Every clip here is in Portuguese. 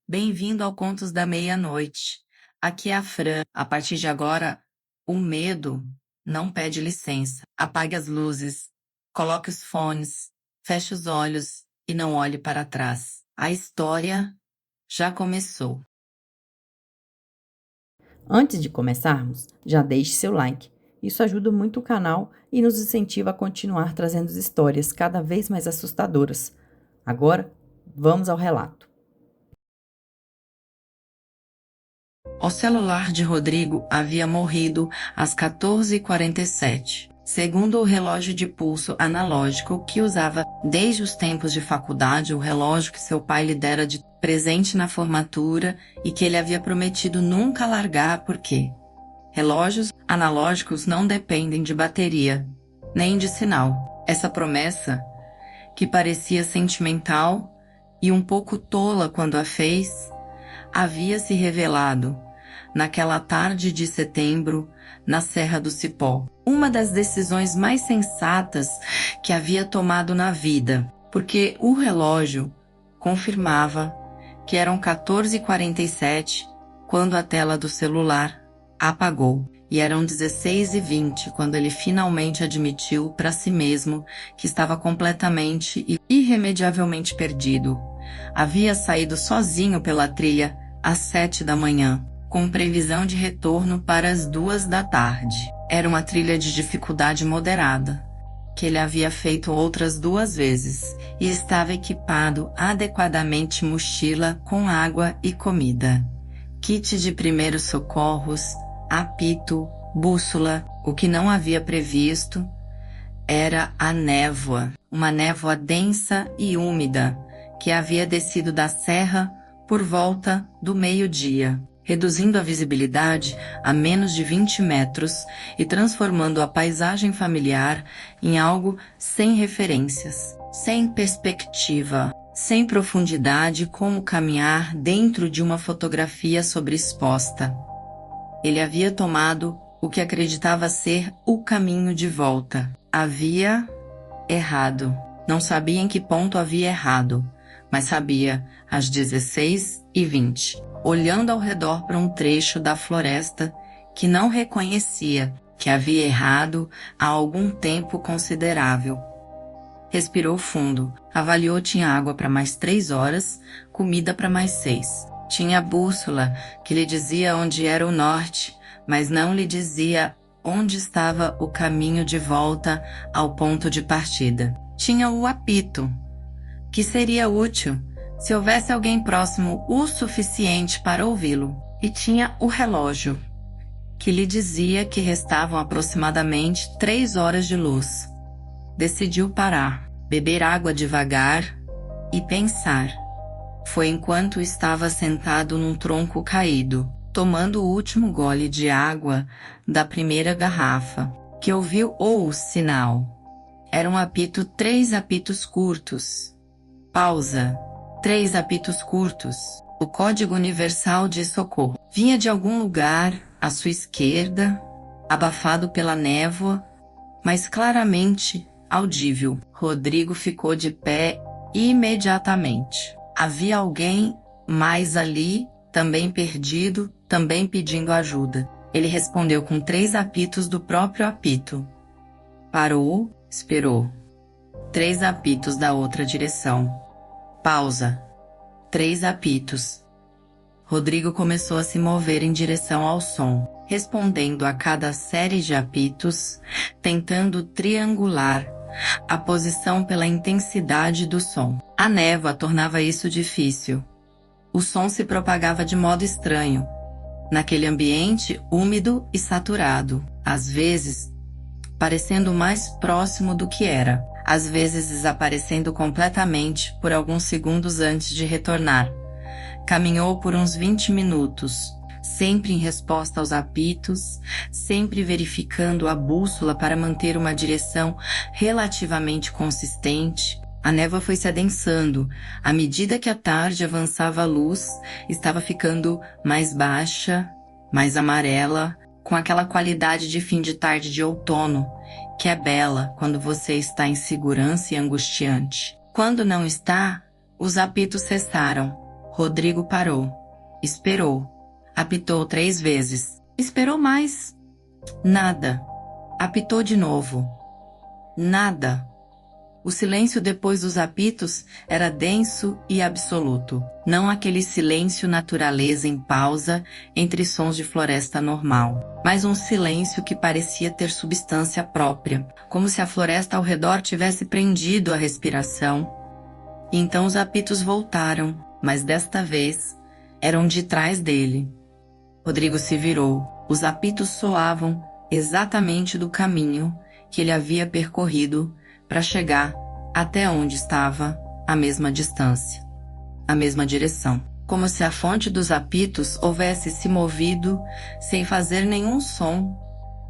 Bem-vindo ao Contos da Meia-Noite. Aqui é a Fran. A partir de agora, o medo não pede licença. Apague as luzes, coloque os fones, feche os olhos e não olhe para trás. A história já começou. Antes de começarmos, já deixe seu like. Isso ajuda muito o canal e nos incentiva a continuar trazendo histórias cada vez mais assustadoras. Agora, vamos ao relato. O celular de Rodrigo havia morrido às 14h47. Segundo o relógio de pulso analógico que usava desde os tempos de faculdade, o relógio que seu pai lhe dera de presente na formatura e que ele havia prometido nunca largar porque relógios analógicos não dependem de bateria, nem de sinal. Essa promessa, que parecia sentimental e um pouco tola quando a fez, havia se revelado naquela tarde de setembro, na Serra do Cipó. Uma das decisões mais sensatas que havia tomado na vida, porque o relógio confirmava que eram 14h47 quando a tela do celular apagou, e eram 16h20 quando ele finalmente admitiu para si mesmo que estava completamente e irremediavelmente perdido. Havia saído sozinho pela trilha às 7 da manhã, com previsão de retorno para as 2 da tarde. Era uma trilha de dificuldade moderada, que ele havia feito outras 2 vezes, e estava equipado adequadamente mochila com água e comida, kit de primeiros socorros, apito, bússola. O que não havia previsto era a névoa, uma névoa densa e úmida, que havia descido da serra por volta do meio-dia, reduzindo a visibilidade a menos de 20 metros e transformando a paisagem familiar em algo sem referências, sem perspectiva, sem profundidade, como caminhar dentro de uma fotografia sobreexposta. Ele havia tomado o que acreditava ser o caminho de volta. Havia errado. Não sabia em que ponto havia errado, mas sabia às 16h20. Olhando ao redor para um trecho da floresta que não reconhecia, que havia errado há algum tempo considerável. Respirou fundo, avaliou: tinha água para mais 3 horas, comida para mais 6. Tinha a bússola que lhe dizia onde era o norte, mas não lhe dizia onde estava o caminho de volta ao ponto de partida. Tinha o apito, que seria útil se houvesse alguém próximo o suficiente para ouvi-lo. E tinha o relógio, que lhe dizia que restavam aproximadamente 3 horas de luz. Decidiu parar, beber água devagar e pensar. Foi enquanto estava sentado num tronco caído, tomando o último gole de água da primeira garrafa, que ouviu o sinal. Era um apito, 3 apitos curtos. Pausa. 3 apitos curtos. O código universal de socorro. Vinha de algum lugar à sua esquerda, abafado pela névoa, mas claramente audível. Rodrigo ficou de pé imediatamente. Havia alguém mais ali, também perdido, também pedindo ajuda. Ele respondeu com 3 apitos do próprio apito. Parou, esperou. 3 apitos da outra direção. Pausa. 3 apitos. Rodrigo começou a se mover em direção ao som, respondendo a cada série de apitos, tentando triangular a posição pela intensidade do som. A névoa tornava isso difícil. O som se propagava de modo estranho, naquele ambiente úmido e saturado, às vezes parecendo mais próximo do que era, às vezes desaparecendo completamente por alguns segundos antes de retornar. Caminhou por uns 20 minutos, sempre em resposta aos apitos, sempre verificando a bússola para manter uma direção relativamente consistente. A névoa foi se adensando. À medida que a tarde avançava, a luz estava ficando mais baixa, mais amarela, com aquela qualidade de fim de tarde de outono, que é bela quando você está em segurança e angustiante. Quando não está, os apitos cessaram. Rodrigo parou. Esperou. Apitou 3 vezes. Esperou mais. Nada. Apitou de novo. Nada. O silêncio depois dos apitos era denso e absoluto. Não aquele silêncio naturaleza em pausa entre sons de floresta normal, mas um silêncio que parecia ter substância própria, como se a floresta ao redor tivesse prendido a respiração. E então os apitos voltaram, mas desta vez eram de trás dele. Rodrigo se virou. Os apitos soavam exatamente do caminho que ele havia percorrido para chegar até onde estava, a mesma distância, a mesma direção. Como se a fonte dos apitos houvesse se movido sem fazer nenhum som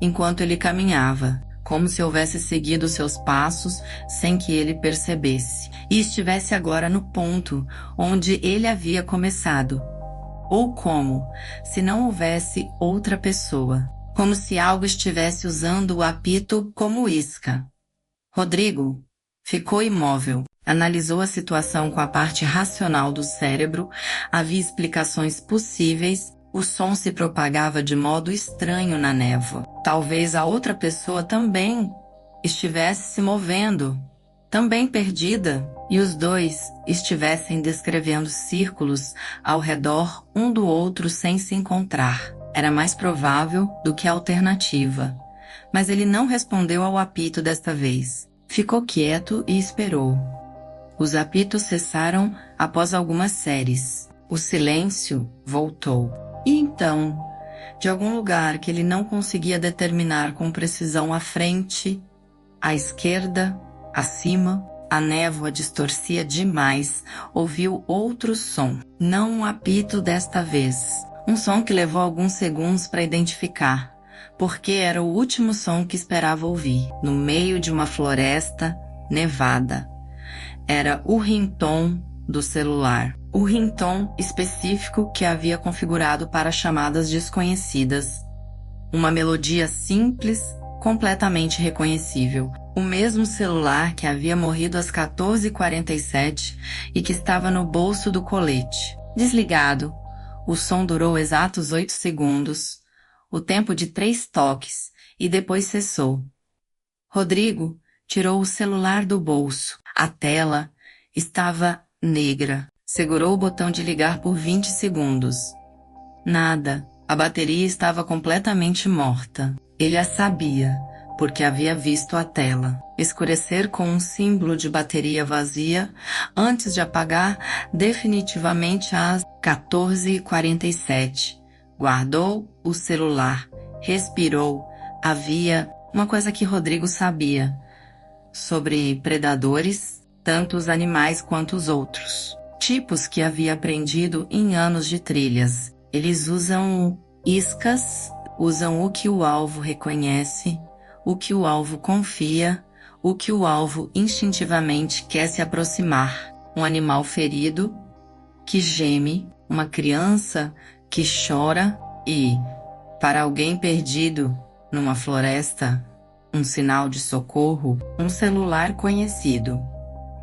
enquanto ele caminhava, como se houvesse seguido seus passos sem que ele percebesse, e estivesse agora no ponto onde ele havia começado. Ou como se não houvesse outra pessoa, como se algo estivesse usando o apito como isca. Rodrigo ficou imóvel, analisou a situação com a parte racional do cérebro, havia explicações possíveis, o som se propagava de modo estranho na névoa. Talvez a outra pessoa também estivesse se movendo, também perdida, e os dois estivessem descrevendo círculos ao redor um do outro sem se encontrar. Era mais provável do que a alternativa. Mas ele não respondeu ao apito desta vez. Ficou quieto e esperou. Os apitos cessaram após algumas séries. O silêncio voltou. E então, de algum lugar que ele não conseguia determinar com precisão à frente, à esquerda, acima, a névoa distorcia demais, ouviu outro som. Não um apito desta vez. Um som que levou alguns segundos para identificar, porque era o último som que esperava ouvir, no meio de uma floresta nevada. Era o ringtone do celular. O ringtone específico que havia configurado para chamadas desconhecidas. Uma melodia simples, completamente reconhecível. O mesmo celular que havia morrido às 14h47 e que estava no bolso do colete. Desligado, o som durou exatos 8 segundos, o tempo de 3 toques, e depois cessou. Rodrigo tirou o celular do bolso. A tela estava negra. Segurou o botão de ligar por 20 segundos. Nada. A bateria estava completamente morta. Ele a sabia, porque havia visto a tela escurecer com um símbolo de bateria vazia antes de apagar definitivamente às 14h47. Guardou o celular, respirou. Havia uma coisa que Rodrigo sabia sobre predadores, tanto os animais quanto os outros. Tipos que havia aprendido em anos de trilhas. Eles usam iscas, usam o que o alvo reconhece, o que o alvo confia, o que o alvo instintivamente quer se aproximar. Um animal ferido que geme, uma criança que chora e, para alguém perdido numa floresta, um sinal de socorro, um celular conhecido.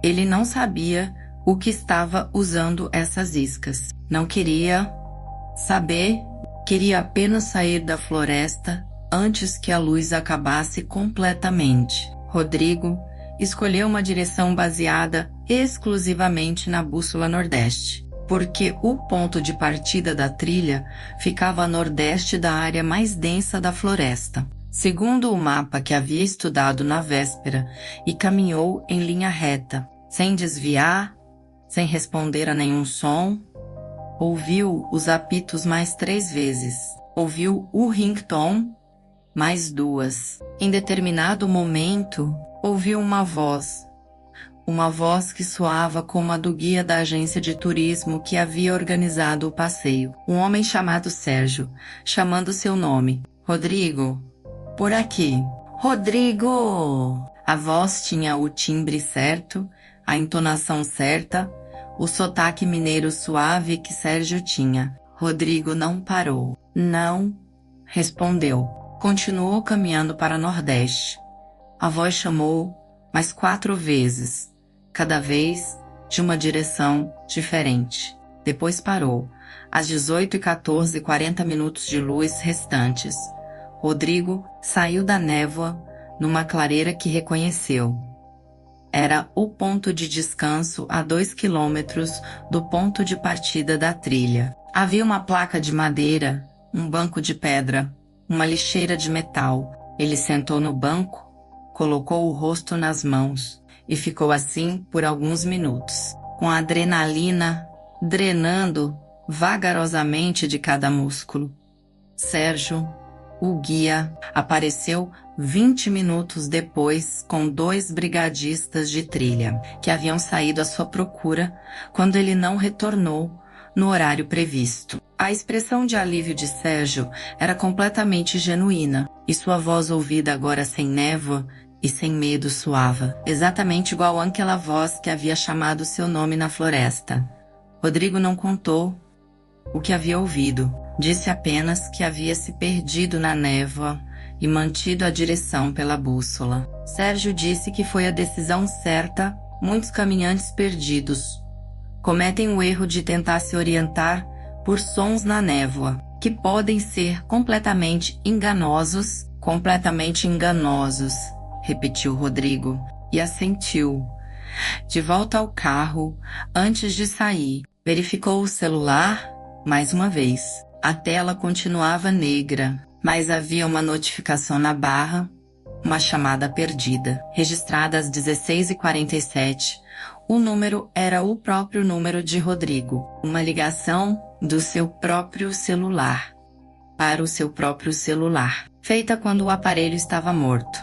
Ele não sabia o que estava usando essas iscas. Não queria saber, queria apenas sair da floresta antes que a luz acabasse completamente. Rodrigo escolheu uma direção baseada exclusivamente na bússola nordeste, porque o ponto de partida da trilha ficava a nordeste da área mais densa da floresta, segundo o mapa que havia estudado na véspera, e caminhou em linha reta, sem desviar, sem responder a nenhum som. Ouviu os apitos mais 3 vezes. Ouviu o ringtone mais 2. Em determinado momento, ouviu uma voz que soava como a do guia da agência de turismo que havia organizado o passeio. Um homem chamado Sérgio, chamando seu nome. Rodrigo, por aqui. Rodrigo! A voz tinha o timbre certo, a entonação certa, o sotaque mineiro suave que Sérgio tinha. Rodrigo não parou. Não respondeu. Continuou caminhando para Nordeste. A voz chamou mais 4 vezes, cada vez de uma direção diferente. Depois parou. Às 18h14, 40 minutos de luz restantes. Rodrigo saiu da névoa numa clareira que reconheceu. Era o ponto de descanso a 2 quilômetros do ponto de partida da trilha. Havia uma placa de madeira, um banco de pedra, uma lixeira de metal. Ele sentou no banco, colocou o rosto nas mãos e ficou assim por alguns minutos, com a adrenalina drenando vagarosamente de cada músculo. Sérgio, o guia, apareceu 20 minutos depois com 2 brigadistas de trilha, que haviam saído à sua procura quando ele não retornou no horário previsto. A expressão de alívio de Sérgio era completamente genuína, e sua voz ouvida agora sem névoa e sem medo soava, exatamente igual àquela voz que havia chamado seu nome na floresta. Rodrigo não contou o que havia ouvido. Disse apenas que havia se perdido na névoa e mantido a direção pela bússola. Sérgio disse que foi a decisão certa. Muitos caminhantes perdidos cometem o erro de tentar se orientar por sons na névoa, que podem ser completamente enganosos, repetiu Rodrigo, e assentiu. De volta ao carro, antes de sair, verificou o celular mais uma vez. A tela continuava negra, mas havia uma notificação na barra, uma chamada perdida, registrada às 16h47. O número era o próprio número de Rodrigo, uma ligação do seu próprio celular para o seu próprio celular, feita quando o aparelho estava morto.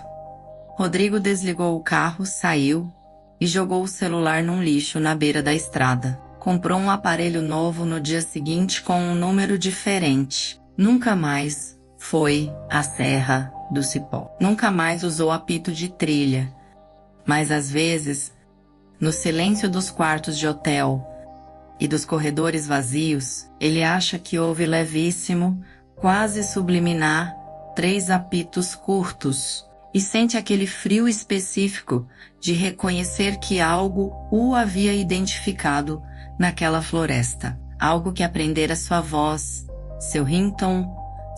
Rodrigo desligou o carro, saiu e jogou o celular num lixo na beira da estrada. Comprou um aparelho novo no dia seguinte com um número diferente. Nunca mais foi à Serra do Cipó. Nunca mais usou apito de trilha. Mas às vezes, no silêncio dos quartos de hotel e dos corredores vazios, ele acha que ouve levíssimo, quase subliminar, 3 apitos curtos e sente aquele frio específico de reconhecer que algo o havia identificado naquela floresta. Algo que aprendera sua voz, seu ringtone,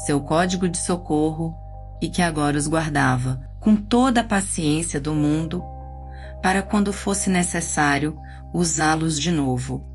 seu código de socorro e que agora os guardava com toda a paciência do mundo para quando fosse necessário usá-los de novo.